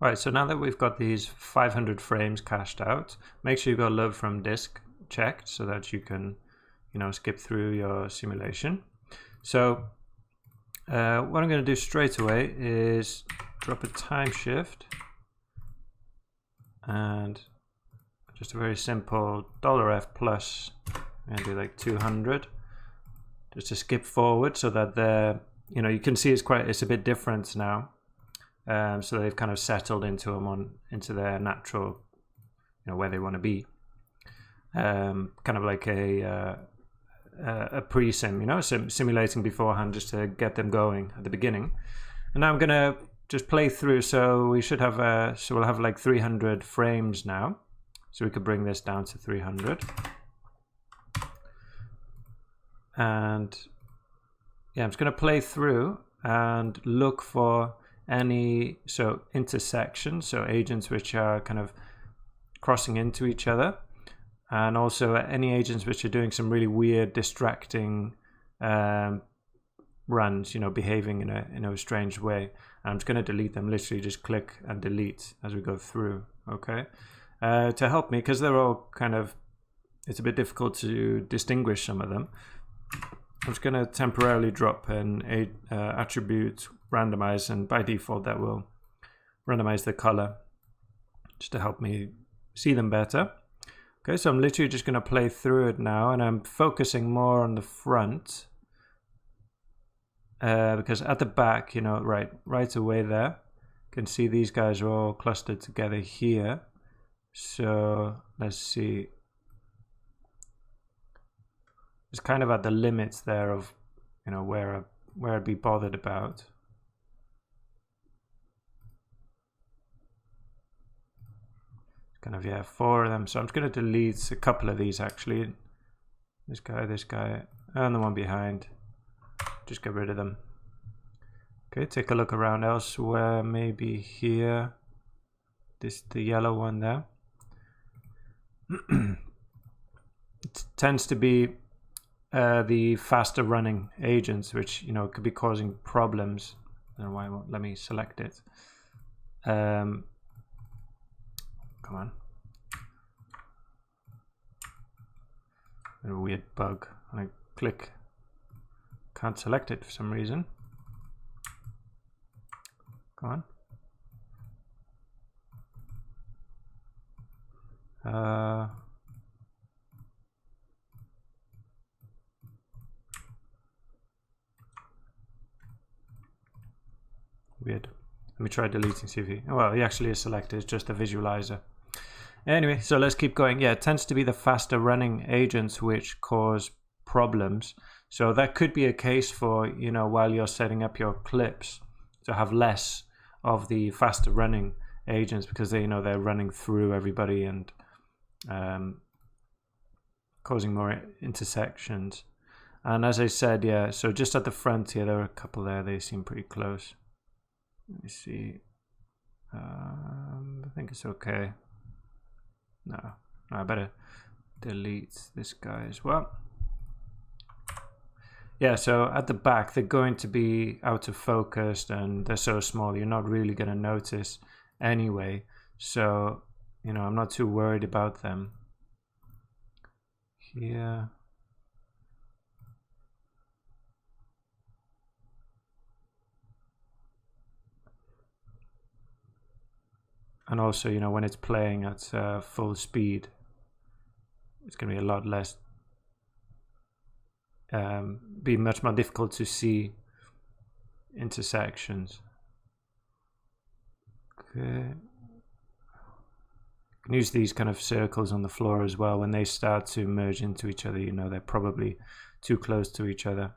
Right, so now that we've got these 500 frames cached out, make sure you've got load from disk checked so that you can, skip through your simulation. So what I'm going to do straight away is drop a time shift and just a very simple $F plus, and do like 200 just to skip forward so that you can see it's a bit different now. So they've kind of settled into their natural, where they want to be. Kind of like a pre-sim, simulating beforehand just to get them going at the beginning. And now I'm gonna just play through. So we should have we'll have like 300 frames now. So we could bring this down to 300. And yeah, I'm just gonna play through and look for any intersections, so agents which are kind of crossing into each other, and also any agents which are doing some really weird distracting runs, behaving in a strange way. And I'm just going to delete them. Literally just click and delete as we go through. Okay, to help me, because they're all kind of, it's a bit difficult to distinguish some of them. I'm just going to temporarily drop an attribute randomize, and by default that will randomize the color just to help me see them better. Okay, so I'm literally just going to play through it now, and I'm focusing more on the front because at the back, right away there, you can see these guys are all clustered together here. So let's see. It's kind of at the limits there of, where I'd be bothered about. Kind of, yeah, 4 of them. So I'm just going to delete a couple of these actually. This guy, and the one behind. Just get rid of them. Okay, take a look around elsewhere. Maybe here. The yellow one there. It tends to be the faster running agents, which could be causing problems. I don't know why it won't let me select it. Come on. A weird bug. When I click, can't select it for some reason. Come on. Weird. Let me try deleting, see if he... Well, he actually is selected. It's just a visualizer. Anyway, so let's keep going. Yeah, it tends to be the faster running agents which cause problems. So that could be a case for, while you're setting up your clips, to have less of the faster running agents, because they, they're running through everybody and causing more intersections. And as I said, yeah, so just at the front here, there are a couple there. They seem pretty close. Let me see. I think it's okay. No, I better delete this guy as well. Yeah, so at the back, they're going to be out of focus, and they're so small, you're not really going to notice anyway. So, I'm not too worried about them. Here. And also, when it's playing at full speed, it's going to be a lot less, be much more difficult to see intersections. Okay. You can use these kind of circles on the floor as well. When they start to merge into each other, they're probably too close to each other.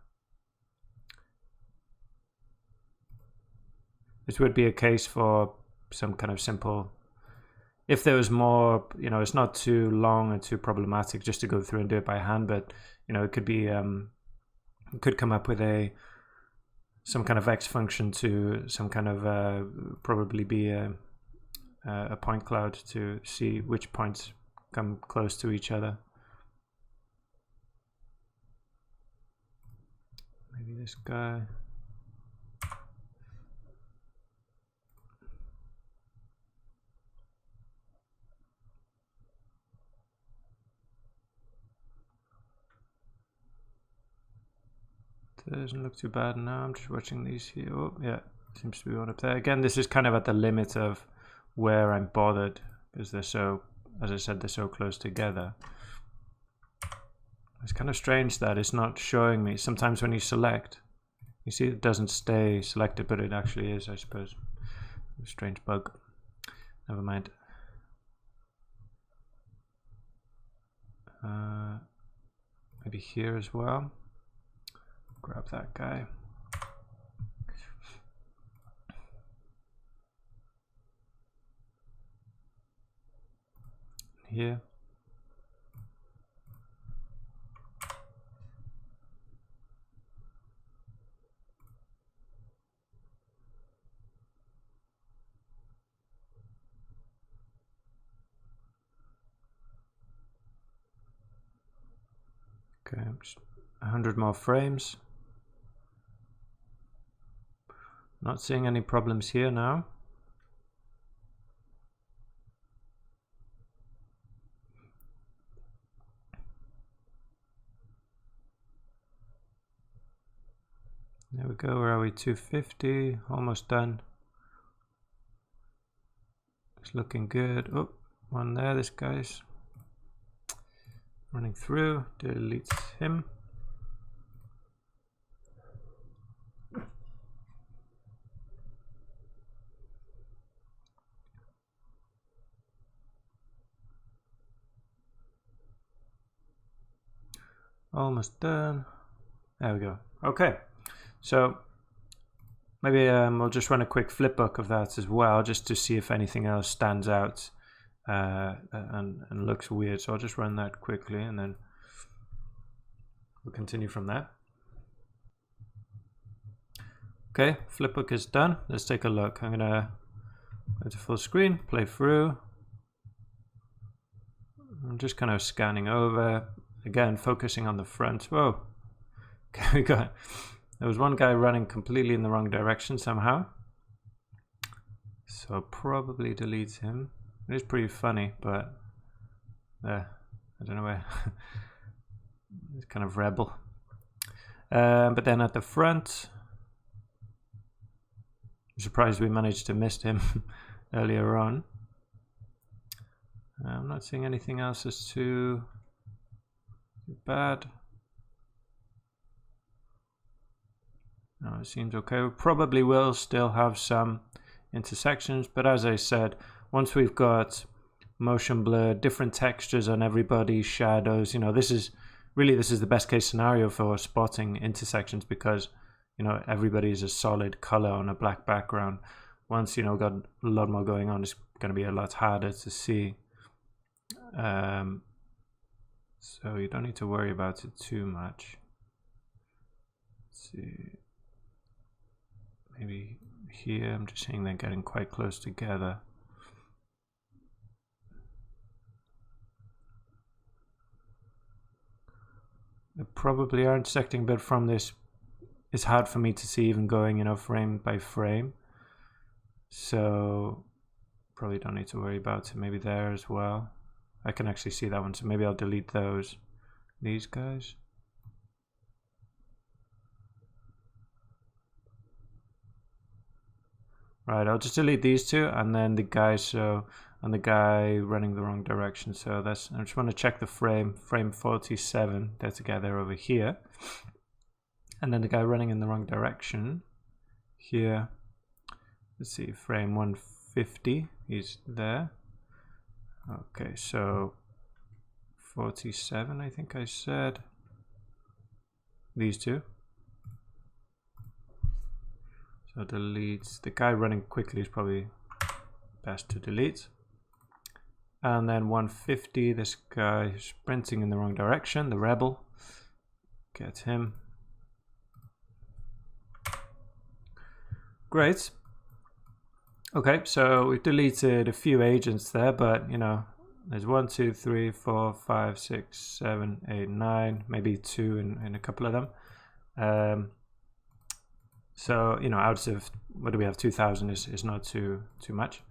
This would be a case for some kind of simple, if there was more, it's not too long and too problematic just to go through and do it by hand, but it could be could come up with some kind of X function to some kind of probably be a point cloud to see which points come close to each other. Maybe this guy. Doesn't look too bad now. I'm just watching these here. Oh, yeah, seems to be one up there. Again, this is kind of at the limit of where I'm bothered because they're so, as I said, they're so close together. It's kind of strange that it's not showing me. Sometimes when you select, you see it doesn't stay selected, but it actually is, I suppose. A strange bug. Never mind. Maybe here as well. Grab that guy. Here. Okay, just 100 more frames. Not seeing any problems here now. There we go. Where are we? 250. Almost done. It's looking good. Oh, one there. This guy's running through. Deletes him. Almost done. There we go. Okay, so maybe we'll just run a quick flipbook of that as well, just to see if anything else stands out and looks weird. So I'll just run that quickly and then we'll continue from there. Okay, flipbook is done. Let's take a look. I'm gonna go to full screen, play through. I'm just kind of scanning over. Again, focusing on the front. Whoa. Okay, there was one guy running completely in the wrong direction somehow. So I'll probably delete him. It is pretty funny, but I don't know where. It's kind of rebel. But then at the front, I'm surprised we managed to miss him earlier on. I'm not seeing anything else as too bad. No, it seems okay. We probably will still have some intersections, but as I said, once we've got motion blur, different textures on everybody, shadows, you know, this is the best case scenario for spotting intersections because, you know, everybody is a solid color on a black background. Once, you know, got a lot more going on, it's going to be a lot harder to see. So you don't need to worry about it too much. Let's see. Maybe here, I'm just seeing they're getting quite close together. They probably are intersecting, but from this, it's hard for me to see even going, you know, frame by frame. So probably don't need to worry about it. Maybe there as well. I can actually see that one, so maybe I'll delete those. These guys. Right, I'll just delete these two and then the guy, and the guy running the wrong direction. So that's, I just want to check the frame 47, they're together over here. And then the guy running in the wrong direction here. Let's see, frame 150, he's there. Okay, so 47, I think I said. These two. So delete. The guy running quickly is probably best to delete. And then 150, this guy sprinting in the wrong direction, the rebel. Get him. Great. Okay, so we've deleted a few agents there, but you know, there's 1, 2, 3, 4, 5, 6, 7, 8, 9, maybe 2 in a couple of them. So you know, out of what do we have? 2,000 is not too much.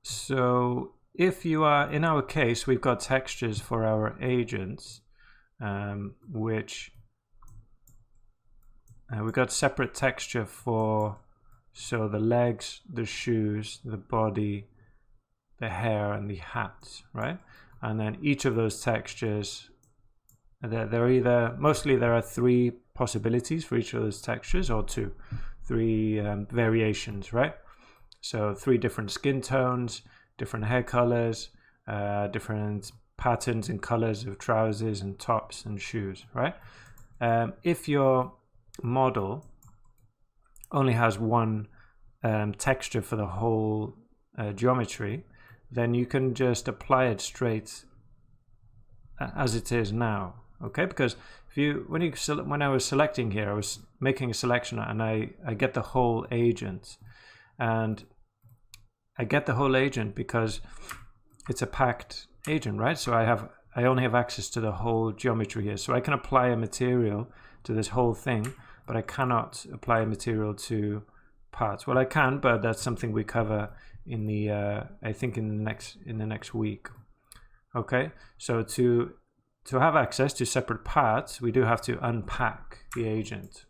So if you are, in our case, we've got textures for our agents, which we got separate texture for, so the legs, the shoes, the body, the hair, and the hat, right? And then each of those textures, they're either, mostly there are 3 possibilities for each of those textures, or 3 variations, right? So 3 different skin tones, different hair colors, different patterns and colors of trousers and tops and shoes, right? If your model only has one texture for the whole geometry, then you can just apply it straight as it is now, okay? Because if you, when I was selecting here, I was making a selection and I get the whole agent, and I get the whole agent because it's a packed agent, right? So I only have access to the whole geometry here. So I can apply a material to this whole thing, but I cannot apply a material to parts. Well, I can, but that's something we cover in the I think in the next week. Okay, so to have access to separate parts, we do have to unpack the agent,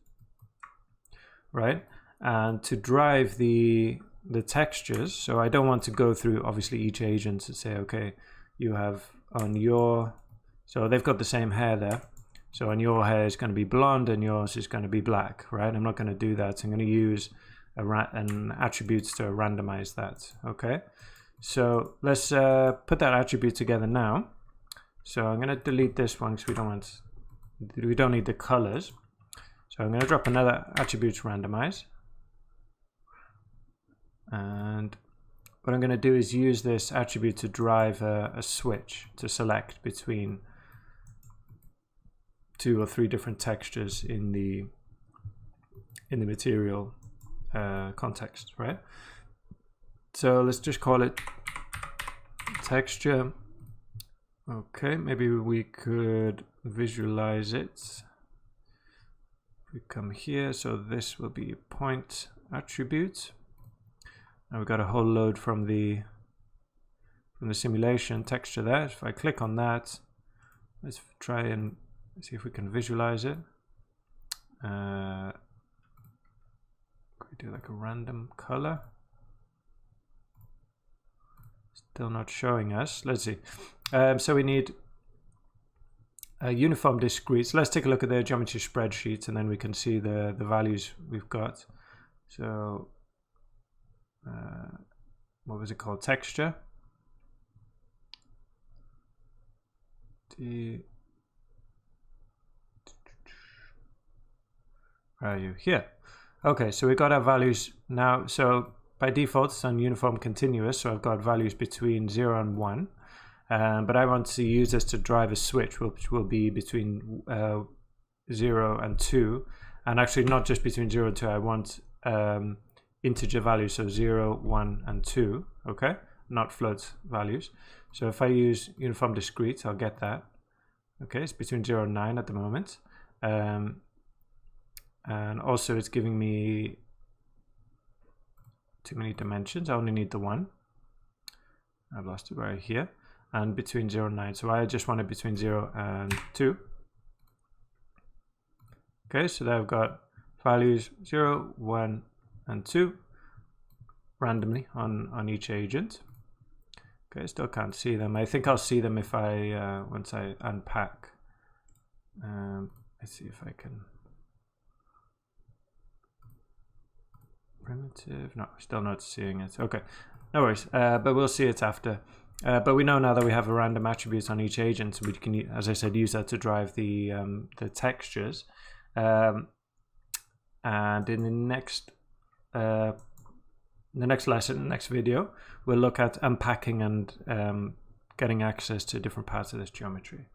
right? And to drive the textures, so I don't want to go through obviously each agent to say, okay, you have on your, so they've got the same hair there, so on your hair is going to be blonde and yours is going to be black, right? I'm not going to do that. So I'm going to use an attributes to randomize that. Okay, so let's put that attribute together now. So I'm going to delete this one because we don't need the colors. So I'm going to drop another attribute to randomize, and what I'm going to do is use this attribute to drive a switch to select between 2 or 3 different textures in the material context, right? So let's just call it texture. Okay, maybe we could visualize it. We come here, so this will be a point attribute. Now we've got a whole load from the simulation texture there. If I click on that, let's try and see if we can visualize it. Do like a random color. Still not showing us. Let's see. So we need a uniform discrete. So let's take a look at the geometry spreadsheet, and then we can see the values we've got. So what was it called? Texture. Where are you? Here. Okay, so we got our values now. So by default, it's on uniform continuous. So I've got values between 0 and 1. But I want to use this to drive a switch, which will be between 0 and 2. And actually not just between 0 and 2. I want integer values, so 0, 1, and 2. Okay, not float values. So if I use uniform discrete, I'll get that. Okay, it's between 0 and 9 at the moment. And also it's giving me too many dimensions. I only need the 1. I've lost it right here. And between 0 and 9. So I just want it between 0 and 2. Okay, so there I've got values 0, 1, and 2 randomly on each agent. Okay, still can't see them. I think I'll see them if I once I unpack. Let's see if I can. Primitive, no, still not seeing it. Okay, no worries, but we'll see it after. But we know now that we have a random attribute on each agent, so we can, as I said, use that to drive the textures. And in the next lesson, next video, we'll look at unpacking and getting access to different parts of this geometry.